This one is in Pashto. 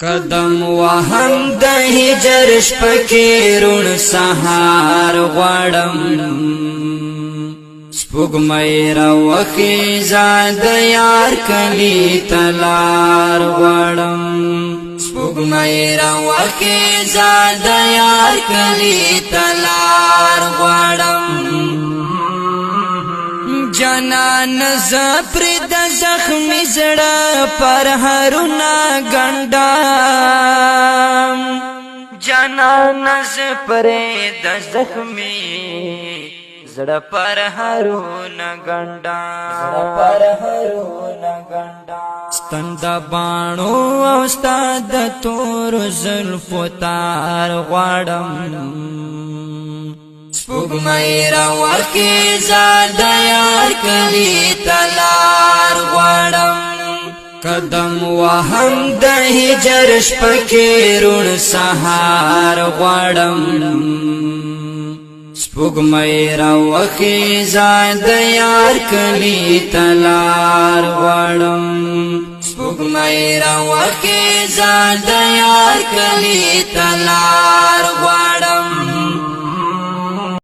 قدم وهم د هجر شپکې رون سهار غواړم سپوږمۍ راوخي زاد یار کلی تلار غواړم سپوږمۍ راوخي زاد یار کلی تلار غواړم جانان زپر د زخمی زړه پر هرونه ګنډم جانان زپر د زخمی زړه پر هرونه ګنډم ستند باڼو او استاد تور زلفو تار غواړم سپوږمۍ راوخي زاد یار کلی تلار غواړم قدم وهم د هجر شپکې رون سهار غواړم سپوږمۍ راوخي زاد یار کلی تلار غواړم سپوږمۍ راوخي زاد یار کلی تلار غواړم